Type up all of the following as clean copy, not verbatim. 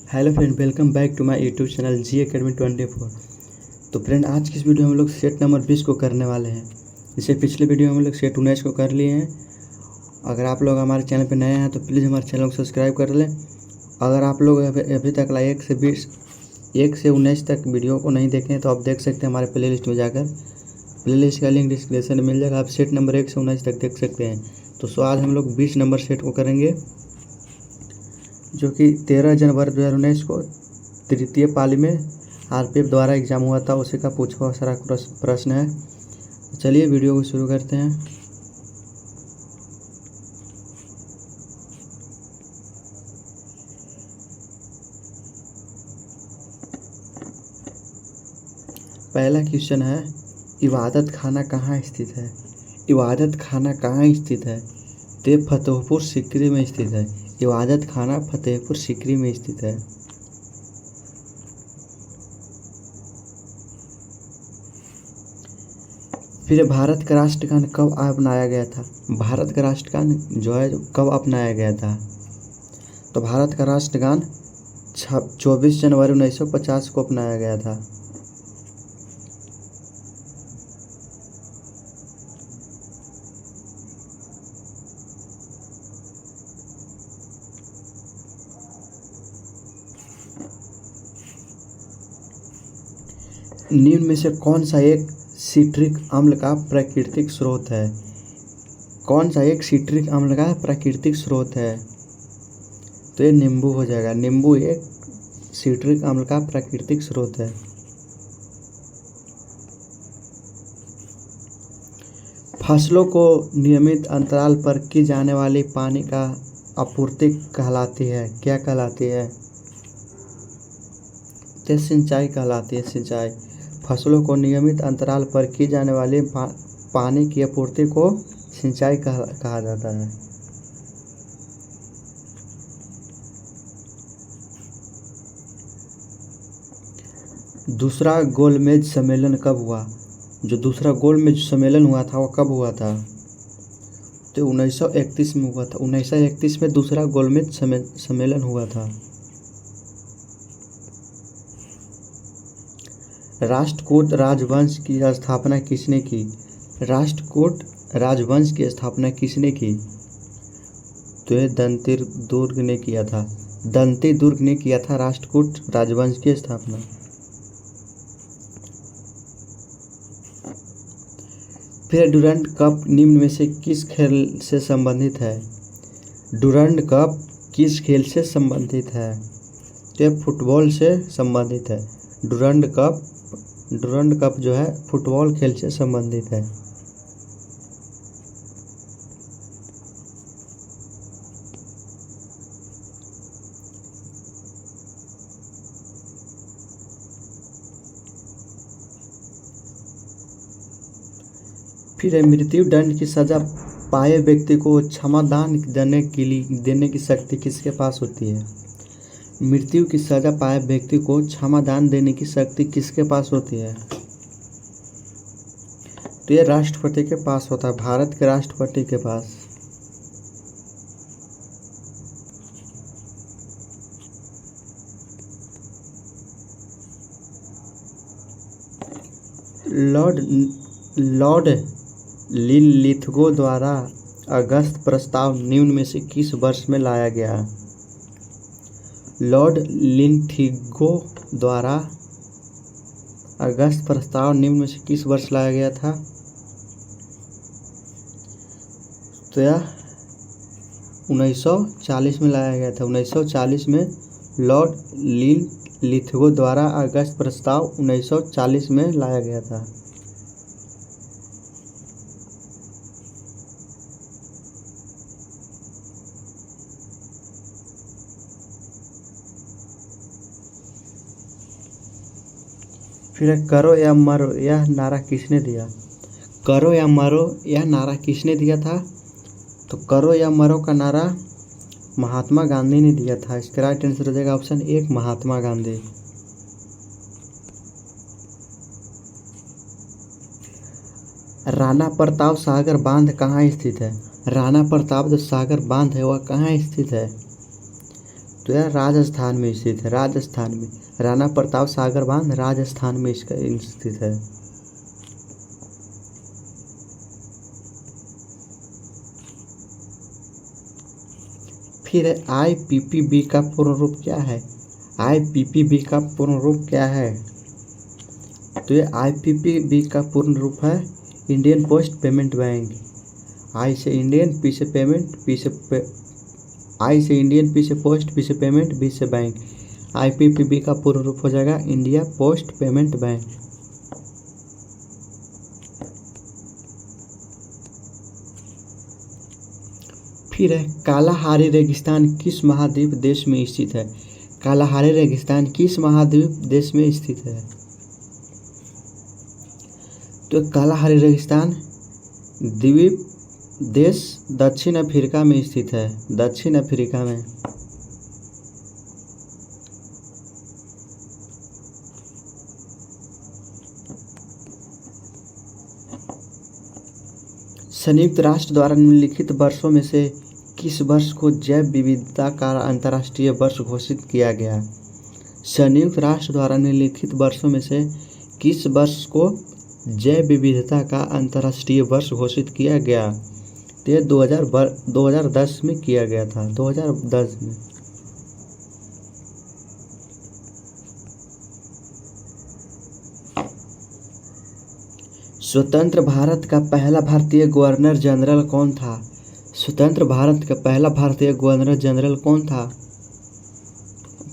Hello friend, welcome back to my YouTube channel G academy 24। तो friend, आज की इस वीडियो में हम लोग सेट नंबर 20 को करने वाले हैं। इससे पिछले वीडियो में हम लोग सेट 19 को कर लिए हैं। अगर आप लोग हमारे चैनल पर नए हैं तो प्लीज़ हमारे चैनल को सब्सक्राइब कर लें। अगर आप लोग अभी तक 1 से 19 तक वीडियो को नहीं देखें तो आप देख सकते हैं हमारे प्ले लिस्ट में जाकर। प्ले लिस्ट का लिंक डिस्क्रिप्शन में मिल जाएगा, आप सेट नंबर 1 से 19 तक देख सकते हैं। तो आज हम लोग 20 नंबर सेट को करेंगे, जो कि 13 जनवरी 2019 को तृतीय पाली में आरपीएफ द्वारा एग्ज़ाम हुआ था, उसी का पूछा हुआ सारा प्रश्न है। तो चलिए वीडियो को शुरू करते हैं। पहला क्वेश्चन है, इबादत खाना कहाँ स्थित है? इबादत खाना कहाँ स्थित है? तो फतेहपुर सीकरी में स्थित है। इबादत खाना फतेहपुर सीकरी में स्थित है। फिर भारत का राष्ट्रगान कब अपनाया गया था? भारत का राष्ट्रगान जो है कब अपनाया गया था? तो भारत का राष्ट्रगान 24 जनवरी 1950 को अपनाया गया था। निम्न में से कौन सा एक सिट्रिक अम्ल का प्राकृतिक स्रोत है? कौन सा एक सिट्रिक अम्ल का प्राकृतिक स्रोत है? तो ये नींबू हो जाएगा। नींबू एक सिट्रिक अम्ल का प्राकृतिक स्रोत है। फसलों को नियमित अंतराल पर की जाने वाली पानी का आपूर्ति कहलाती है, क्या कहलाती है? तो सिंचाई कहलाती है। सिंचाई। फसलों को नियमित अंतराल पर की जाने वाली पानी की आपूर्ति को सिंचाई कहा जाता है। दूसरा गोलमेज सम्मेलन कब हुआ? जो दूसरा गोलमेज सम्मेलन हुआ था वो कब हुआ था? तो 1931 में हुआ था। 1931 में दूसरा गोलमेज सम्मेलन हुआ था। राष्ट्रकूट राजवंश की स्थापना किसने की? राष्ट्रकूट राजवंश की स्थापना किसने की? तो ये दंती दुर्ग ने किया था। दंती दुर्ग ने किया था राष्ट्रकूट राजवंश की स्थापना। फिर डुरंड कप निम्न में से किस खेल से संबंधित है? डुरंड कप किस खेल से संबंधित है? तो ये फुटबॉल से संबंधित है। डुरंड कप जो है फुटबॉल खेल से संबंधित है। फिर मृत्यु दंड की सजा पाए व्यक्ति को क्षमादान देने की शक्ति किसके पास होती है? मृत्यु की सजा पाए व्यक्ति को क्षमादान देने की शक्ति किसके पास होती है? तो ये राष्ट्रपति के पास होता है, भारत के राष्ट्रपति के पास। लॉर्ड लिनलिथगो द्वारा अगस्त प्रस्ताव निम्न में से किस वर्ष में लाया गया? लॉर्ड लिनलिथगो द्वारा अगस्त प्रस्ताव निम्न में से किस वर्ष लाया गया था? तो यह 1940 में लाया गया था। 1940 में लॉर्ड लिनलिथगो द्वारा अगस्त प्रस्ताव 1940 में लाया गया था। फिर करो या मरो यह नारा किसने दिया? करो या मरो यह नारा किसने दिया था? तो करो या मरो का नारा महात्मा गांधी ने दिया था। इसका राइट आंसर हो जाएगा ऑप्शन 1, महात्मा गांधी। राणा प्रताप सागर बांध कहाँ स्थित है? राणा प्रताप जो सागर बांध है वह कहाँ स्थित है? तो यह राजस्थान में स्थित है, राजस्थान में। राणा प्रताप सागर बांध राजस्थान में इसका स्थित है। फिर IPPB का पूर्ण रूप क्या है? IPPB का पूर्ण रूप क्या है? तो ये IPPB का पूर्ण रूप है इंडियन पोस्ट पेमेंट बैंक। आई से इंडियन, पी से पेमेंट, आई से इंडियन, पी से पोस्ट, पी से पेमेंट, बी से बैंक। IPPB का पूर्ण रूप हो जाएगा इंडिया पोस्ट पेमेंट बैंक। फिर है कालाहारी रेगिस्तान किस महाद्वीप देश में स्थित है? कालाहारी रेगिस्तान किस महाद्वीप देश में स्थित है? तो कालाहारी रेगिस्तान द्वीप देश दक्षिण अफ्रीका में स्थित है, दक्षिण अफ्रीका में। संयुक्त राष्ट्र द्वारा निम्नलिखित वर्षों में से किस वर्ष को जैव विविधता का अंतर्राष्ट्रीय वर्ष घोषित किया गया? संयुक्त राष्ट्र द्वारा निम्नलिखित वर्षों में से किस वर्ष को जैव विविधता का अंतर्राष्ट्रीय वर्ष घोषित किया गया? तो ये 2010 में किया गया था, 2010 में। स्वतंत्र भारत का पहला भारतीय गवर्नर जनरल कौन था? स्वतंत्र भारत का पहला भारतीय गवर्नर जनरल कौन था?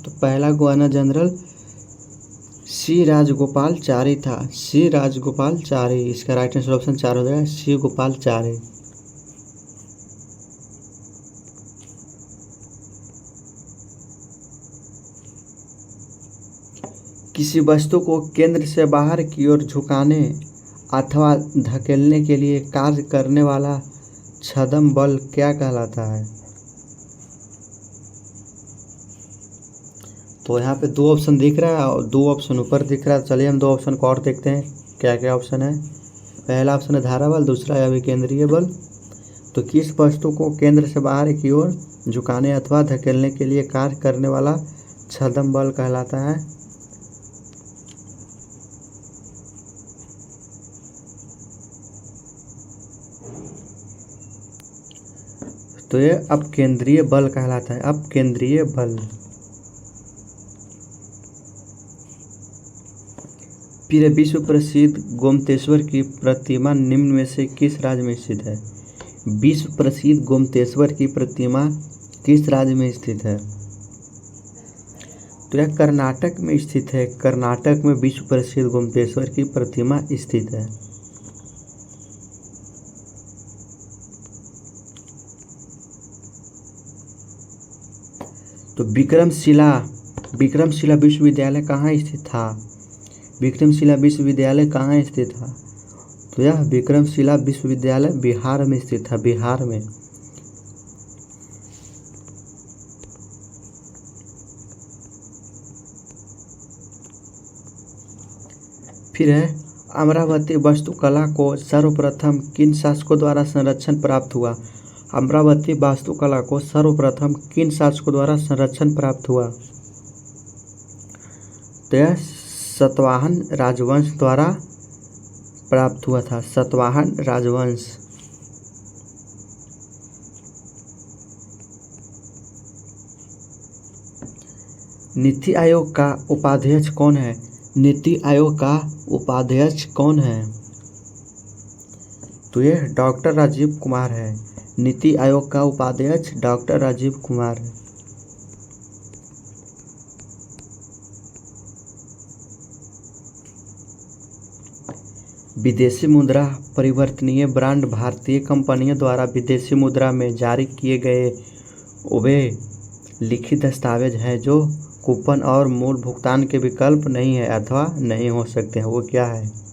तो पहला गवर्नर जनरल सी राजगोपालाचारी था, सी राजगोपालाचारी। इसका राइट आंसर ऑप्शन 4 हो जाएगा, सी गोपालाचारी। किसी वस्तु को केंद्र से बाहर की ओर झुकाने अथवा धकेलने के लिए कार्य करने वाला छद्म बल क्या कहलाता है? तो यहाँ पे 2 ऑप्शन दिख रहा है और 2 ऑप्शन ऊपर दिख रहा है। चलिए हम 2 ऑप्शन को और देखते हैं क्या क्या ऑप्शन है। पहला ऑप्शन है धारा बल, दूसरा है अभिकेंद्रीय बल। तो किस वस्तु को केंद्र से बाहर की ओर झुकाने अथवा धकेलने के लिए कार्य करने वाला छद्म बल कहलाता है? तो ये अपकेंद्रीय बल कहलाता है, अपकेंद्रीय बल। फिर विश्व प्रसिद्ध गोमतेश्वर की प्रतिमा निम्न में से किस राज्य में स्थित है? विश्व प्रसिद्ध गोमतेश्वर की प्रतिमा किस राज्य में स्थित है? तो यह कर्नाटक में स्थित है, कर्नाटक में विश्व प्रसिद्ध गोमतेश्वर की प्रतिमा स्थित है। तो विक्रमशिला विश्वविद्यालय कहाँ स्थित था? विक्रमशिला विश्वविद्यालय कहाँ स्थित था? तो यह विक्रमशिला विश्वविद्यालय बिहार में स्थित था, बिहार में। फिर है अमरावती वास्तुकला को सर्वप्रथम किन शासकों द्वारा संरक्षण प्राप्त हुआ? अमरावती वास्तुकला को सर्वप्रथम किन शासकों द्वारा संरक्षण प्राप्त हुआ? तो यह सातवाहन राजवंश द्वारा प्राप्त हुआ था, सातवाहन राजवंश। नीति आयोग का उपाध्यक्ष कौन है? नीति आयोग का उपाध्यक्ष कौन है? तो यह डॉक्टर राजीव कुमार है। नीति आयोग का उपाध्यक्ष डॉक्टर राजीव कुमार है। विदेशी मुद्रा परिवर्तनीय ब्रांड भारतीय कंपनियों द्वारा विदेशी मुद्रा में जारी किए गए वे लिखित दस्तावेज हैं जो कूपन और मूल भुगतान के विकल्प नहीं है अथवा नहीं हो सकते हैं। वो क्या है?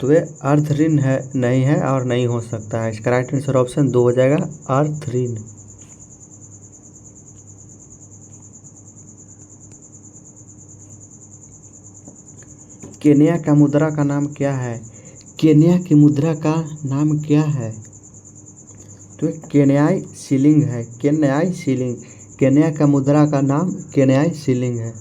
तो वे अर्थ ऋण है, नहीं है और नहीं हो सकता है। इसका राइट आंसर ऑप्शन 2 हो जाएगा, अर्थ ऋण। केन्या का मुद्रा का नाम क्या है? केन्या की मुद्रा का नाम क्या है? तो ये केन्याई शिलिंग है, केन्याई शिलिंग। केन्या का मुद्रा का नाम केन्याई शिलिंग है।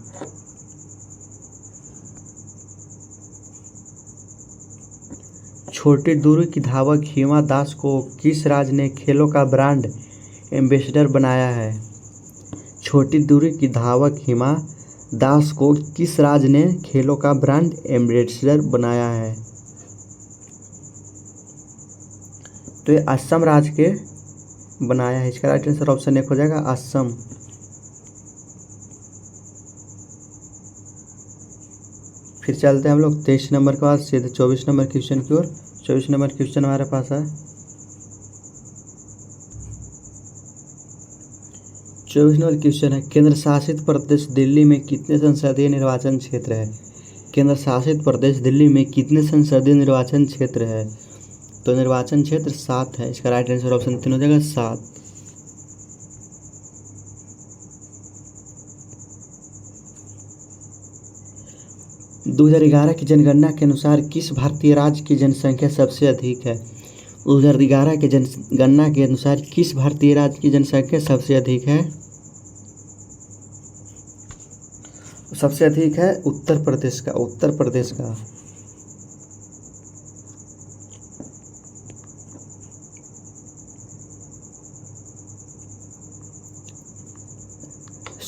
छोटी दूरी की धावक हिमा दास को किस राज्य ने खेलों का ब्रांड एम्बेसडर बनाया है? छोटी दूरी की धावक हिमा दास को किस राज्य ने खेलों का ब्रांड एम्बेसडर बनाया है? तो ये असम राज्य के बनाया है। इसका राइट आंसर ऑप्शन 1 हो जाएगा असम। फिर चलते हैं हम लोग 23 नंबर के बाद सीधे 24 नंबर क्वेश्चन की ओर। 24 नंबर क्वेश्चन हमारे पास है। 24 नंबर क्वेश्चन है, केंद्र शासित प्रदेश दिल्ली में कितने संसदीय निर्वाचन क्षेत्र है? केंद्र शासित प्रदेश दिल्ली में कितने संसदीय निर्वाचन क्षेत्र है? तो निर्वाचन क्षेत्र 7 है। इसका राइट आंसर ऑप्शन 3 हो जाएगा 7। दो 2011 की जनगणना के अनुसार किस भारतीय राज्य की जनसंख्या सबसे अधिक है? 2011 के जनगणना के अनुसार किस भारतीय राज्य की जनसंख्या सबसे अधिक है? सबसे अधिक है उत्तर प्रदेश का, उत्तर प्रदेश का।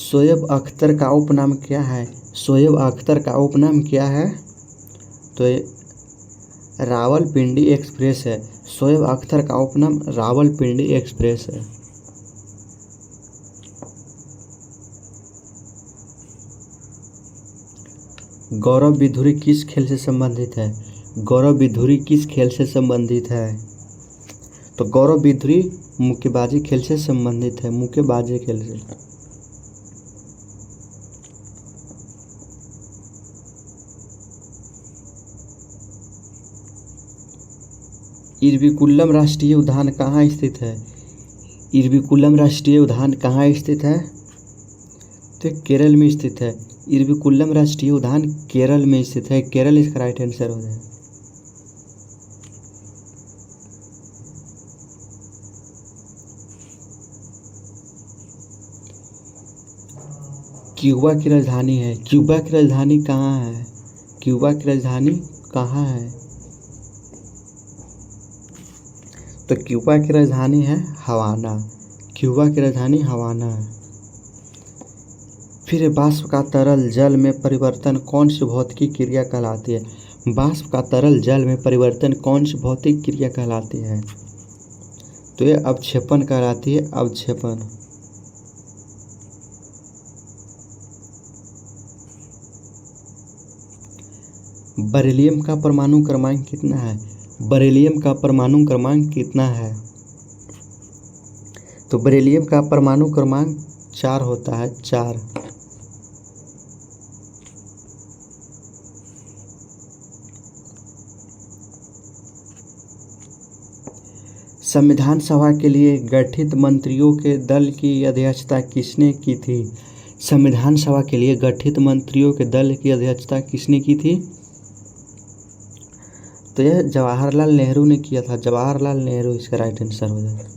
शोएब अख्तर का उपनाम क्या है? शोएब अख्तर का उपनाम क्या है? तो ये रावलपिंडी एक्सप्रेस है। शोएब अख्तर का उपनाम रावलपिंडी एक्सप्रेस है। गौरव बिधुरी किस खेल से संबंधित है? गौरव बिधुरी किस खेल से संबंधित है? तो गौरव बिधुरी मुक्केबाजी खेल से संबंधित है, मुक्केबाजी खेल से। इरविकुलम राष्ट्रीय उद्यान कहाँ स्थित है? इरविकुलम राष्ट्रीय उद्यान कहाँ स्थित है? तो केरल में स्थित है। इरविकुलम राष्ट्रीय उद्यान केरल में स्थित है। केरल इसका राइट आंसर हो जाएगा। क्यूबा की राजधानी है। क्यूबा की राजधानी कहाँ है? क्यूबा की राजधानी कहाँ है? तो क्यूबा की राजधानी है हवाना। क्यूबा की राजधानी हवाना है। फिर वाष्प का तरल जल में परिवर्तन कौन सी भौतिकी क्रिया कहलाती है? वाष्प का तरल जल में परिवर्तन कौन सी भौतिक क्रिया कहलाती है? तो ये अवक्षेपण कहलाती है, अवक्षेपण। बेरिलियम का परमाणु क्रमांक कितना है? बेरिलियम का परमाणु क्रमांक कितना है? तो बेरिलियम का परमाणु क्रमांक 4 होता है, 4। संविधान सभा के लिए गठित मंत्रियों के दल की अध्यक्षता किसने की थी? संविधान सभा के लिए गठित मंत्रियों के दल की अध्यक्षता किसने की थी? तो यह जवाहरलाल नेहरू ने किया था। जवाहरलाल नेहरू इसका राइट आंसर हो जाएगा।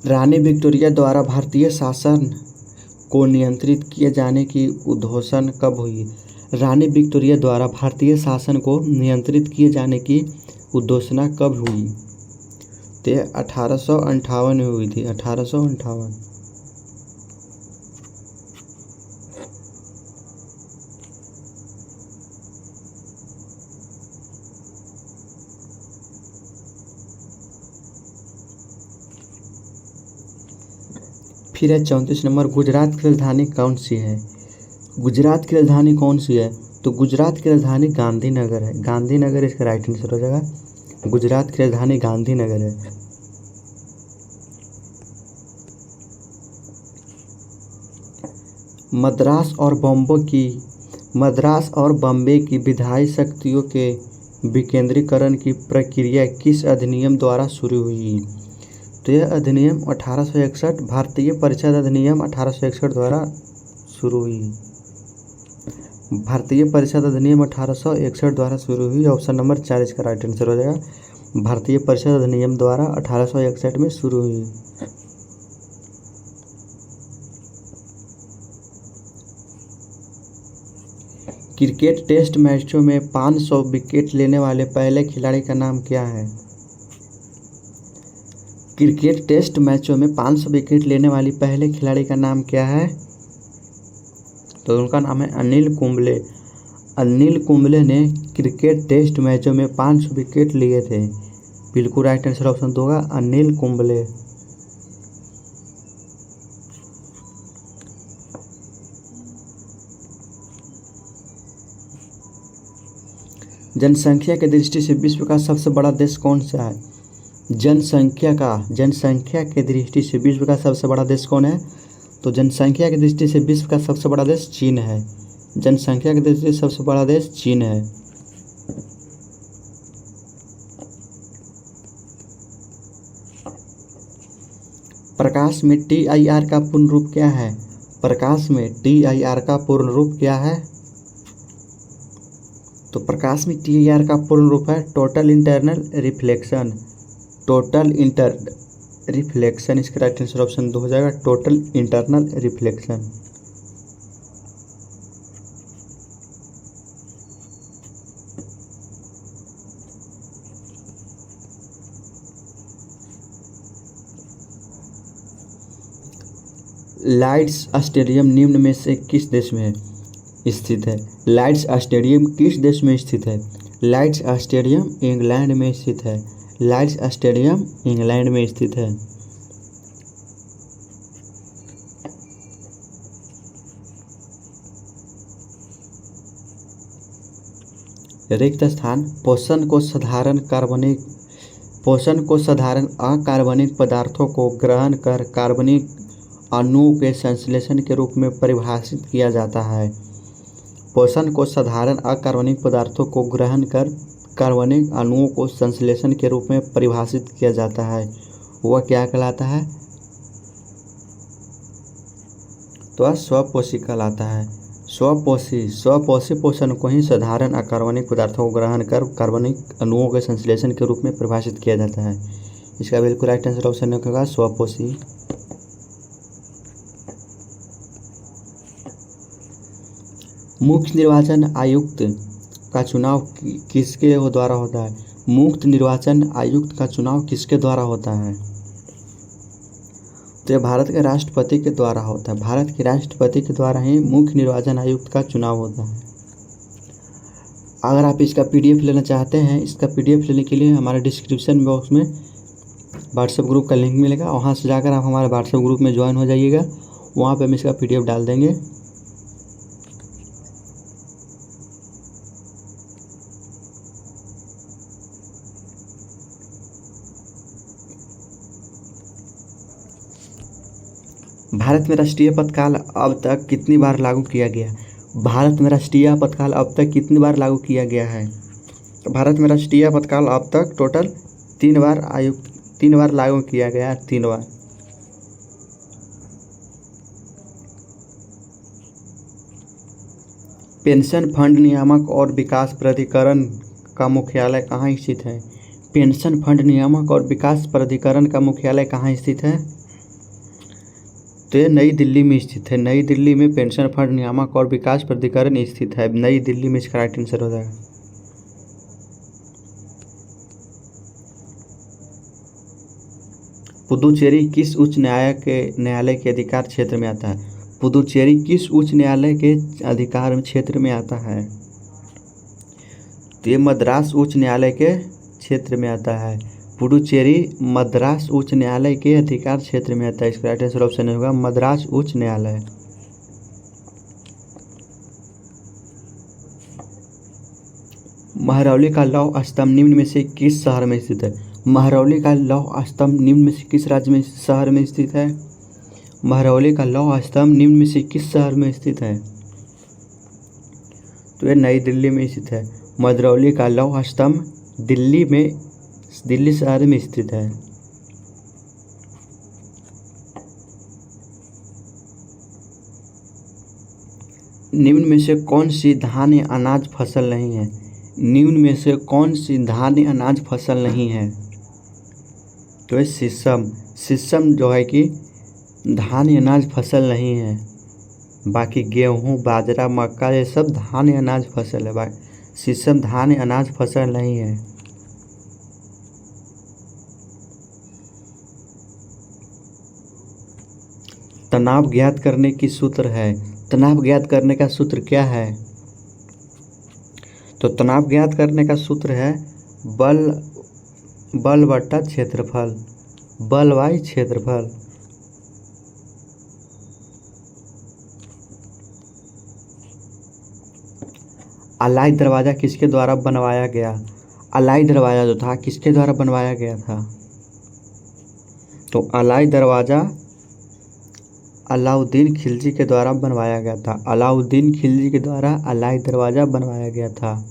रानी विक्टोरिया द्वारा भारतीय शासन को नियंत्रित किए जाने की उद्घोषणा कब हुई? रानी विक्टोरिया द्वारा भारतीय शासन को नियंत्रित किए जाने की उद्घोषणा कब हुई? तो 1858 में हुई थी, 1858। फिर है 34 नंबर, गुजरात की राजधानी कौन सी है? गुजरात की राजधानी कौन सी है? तो गुजरात की राजधानी गांधीनगर है। गांधीनगर इसका राइट आंसर हो जाएगा। गुजरात की राजधानी गांधीनगर है। मद्रास और बॉम्बे की विधायी शक्तियों के विकेंद्रीकरण की प्रक्रिया किस अधिनियम द्वारा शुरू हुई? तो यह अधिनियम 1861 भारतीय परिषद अधिनियम 1861 द्वारा शुरू हुई। भारतीय परिषद अधिनियम 1861 द्वारा शुरू हुई। ऑप्शन नंबर 4 इसका राइट आंसर हो जाएगा। भारतीय परिषद अधिनियम द्वारा 1861 में शुरू हुई। क्रिकेट टेस्ट मैचों में 500 विकेट लेने वाले पहले खिलाड़ी का नाम क्या है? क्रिकेट टेस्ट मैचों में 500 विकेट लेने वाली पहले खिलाड़ी का नाम क्या है? तो उनका नाम है अनिल कुंबले। अनिल कुंबले ने क्रिकेट टेस्ट मैचों में 500 विकेट लिए थे। बिल्कुल राइट आंसर ऑप्शन 2 होगा, अनिल कुंबले। जनसंख्या की दृष्टि से विश्व का सबसे बड़ा देश कौन सा है? जनसंख्या की दृष्टि से विश्व का सबसे बड़ा देश कौन है? तो जनसंख्या की दृष्टि से विश्व का सबसे बड़ा देश चीन है। जनसंख्या की दृष्टि से सबसे बड़ा देश चीन है। प्रकाश में TIR का पूर्ण रूप क्या है? प्रकाश में TIR का पूर्ण रूप क्या है? तो प्रकाश में TIR का पूर्ण रूप है total internal reflection. Total inter reflection इसका राइट आंसर ऑप्शन 2 हो जाएगा, टोटल इंटरनल रिफ्लेक्शन। लाइड्स स्टेडियम निम्न में से किस देश में स्थित है? लाइड्स स्टेडियम किस देश में स्थित है? लाइड्स स्टेडियम इंग्लैंड में स्थित है। लाइड्स स्टेडियम इंग्लैंड में स्थित है। रिक्त स्थान पोषण को साधारण अकार्बनिक पदार्थों को ग्रहण कर कार्बनिक अणुओं के संश्लेषण के रूप में परिभाषित किया जाता है। पोषण को साधारण अकार्बनिक पदार्थों को ग्रहण कर कार्बनिक अणुओं को संश्लेषण के रूप में परिभाषित किया जाता है, वह क्या कहलाता है? तो स्वपोषी कहलाता है। स्वपोषी पोषण को ही साधारण अकार्बनिक पदार्थों को ग्रहण कर कार्बनिक अणुओं के संश्लेषण के रूप में परिभाषित किया जाता है। इसका बिल्कुल राइट आंसर ऑप्शन होगा स्वपोषी। मुख्य निर्वाचन आयुक्त का चुनाव किसके द्वारा होता है? मुख्य निर्वाचन आयुक्त का चुनाव किसके द्वारा होता है? तो यह भारत के राष्ट्रपति के द्वारा होता है। भारत के राष्ट्रपति के द्वारा ही मुख्य निर्वाचन आयुक्त का चुनाव होता है। अगर आप इसका PDF लेना चाहते हैं, इसका PDF लेने के लिए हमारे डिस्क्रिप्शन बॉक्स में व्हाट्सएप ग्रुप का लिंक मिलेगा, वहाँ से जाकर आप हमारे व्हाट्सएप ग्रुप में ज्वाइन हो जाइएगा। वहाँ पे हम इसका PDF डाल देंगे। भारत में राष्ट्रीय आपातकाल अब तक कितनी बार लागू किया गया? भारत में राष्ट्रीय आपातकाल अब तक कितनी बार लागू किया गया है? भारत में राष्ट्रीय आपातकाल अब तक टोटल 3 बार लागू किया गया, 3 बार। पेंशन फंड नियामक और विकास प्राधिकरण का मुख्यालय कहाँ स्थित है? पेंशन फंड नियामक और विकास प्राधिकरण का मुख्यालय कहाँ स्थित है? तो ये नई दिल्ली में स्थित है। नई दिल्ली में पेंशन फंड नियामक और विकास प्राधिकरण स्थित है। नई दिल्ली में इसका राइट आंसर हो जाएगा। पुदुचेरी किस उच्च न्यायालय के अधिकार क्षेत्र में आता है? पुदुचेरी किस उच्च न्यायालय के अधिकार क्षेत्र में आता है? तो ये मद्रास उच्च न्यायालय के क्षेत्र में आता है। पुडुचेरी मद्रास उच्च न्यायालय के अधिकार क्षेत्र में आता है। इसका राइट आंसर ऑप्शन होगा मद्रास उच्च न्यायालय। महरौली का लौह स्तंभ निम्न में से किस शहर में स्थित है? महरौली का लौह स्तंभ निम्न में से किस राज्य में शहर में स्थित है? महरौली का लौह स्तंभ निम्न में से किस शहर में स्थित है? तो यह नई दिल्ली में स्थित है। महरौली का लौह स्तंभ दिल्ली शहर में स्थित है। निम्न में से कौन सी धान्य अनाज फसल नहीं है? निम्न में से कौन सी धान्य अनाज फसल नहीं है? तो ये शीशम। शीशम जो है कि धान्य अनाज फसल नहीं है। बाकी गेहूँ, बाजरा, मक्का ये सब धान्य अनाज फसल है। शीशम धान्य अनाज फसल नहीं है। तनाव ज्ञात करने की सूत्र है। तनाव ज्ञात करने का सूत्र क्या है? तो तनाव ज्ञात करने का सूत्र है बल बट्टा क्षेत्रफल, बल बाई क्षेत्रफल। अलाई दरवाज़ा किसके द्वारा बनवाया गया? अलाई दरवाज़ा जो था किसके द्वारा बनवाया गया था? तो अलाई दरवाज़ा अलाउद्दीन खिलजी के द्वारा बनवाया गया था। अलाउद्दीन खिलजी के द्वारा अलाई दरवाज़ा बनवाया गया था।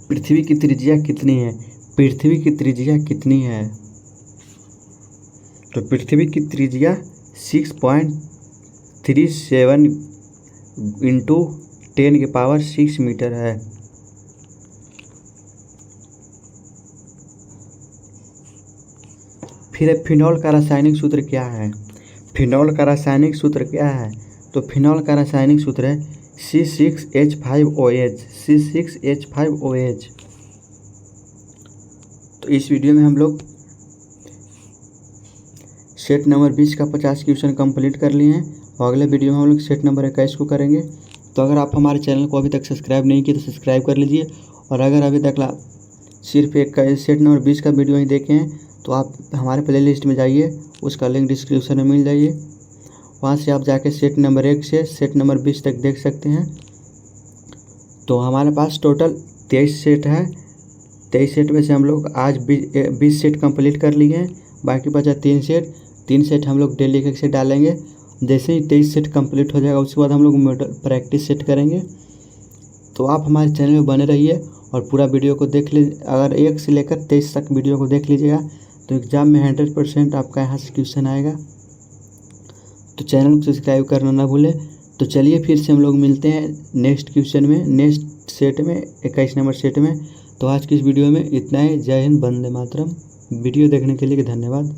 पृथ्वी की त्रिज्या कितनी है? पृथ्वी की त्रिज्या कितनी है? तो पृथ्वी की त्रिज्या 6.37 इंटू 10⁶ मीटर है। फिर फिनॉल का रासायनिक सूत्र क्या है? फिनॉल का रासायनिक सूत्र क्या है? तो फिनॉल का रासायनिक सूत्र है C6H5OH, C6H5OH। तो इस वीडियो में हम लोग सेट नंबर 20 का 50 क्वेश्चन कंप्लीट कर लिए हैं और अगले वीडियो में हम लोग सेट नंबर 21 को करेंगे। तो अगर आप हमारे चैनल को अभी तक सब्सक्राइब नहीं किए तो सब्सक्राइब कर लीजिए, और अगर अभी तक सिर्फ एक सेट नंबर 20 का वीडियो ही देखे हैं तो आप हमारे प्लेलिस्ट में जाइए, उसका लिंक डिस्क्रिप्शन में मिल जाइए, वहाँ से आप जाके सेट नंबर 1 से सेट नंबर 20 तक देख सकते हैं। तो हमारे पास टोटल 23 सेट है। 23 सेट में से हम लोग आज 20 सेट कंप्लीट कर लिए हैं, बाकी बचा 3 सेट। 3 सेट हम लोग डेली एक सेट डालेंगे। जैसे ही 23 सेट कंप्लीट हो जाएगा उसके बाद हम लोग मॉडल प्रैक्टिस सेट करेंगे। तो आप हमारे चैनल में बने रहिए और पूरा वीडियो को देख लीजिए। अगर 1 से लेकर 23 तक वीडियो को देख लीजिएगा तो एग्ज़ाम में 100% आपका यहाँ से क्वेश्चन आएगा। तो चैनल को सब्सक्राइब करना ना भूलें। तो चलिए फिर से हम लोग मिलते हैं नेक्स्ट क्वेश्चन में, नेक्स्ट सेट में, 21 नंबर सेट में। तो आज की इस वीडियो में इतना ही। जय हिंद, वंदे मातरम। वीडियो देखने के लिए धन्यवाद।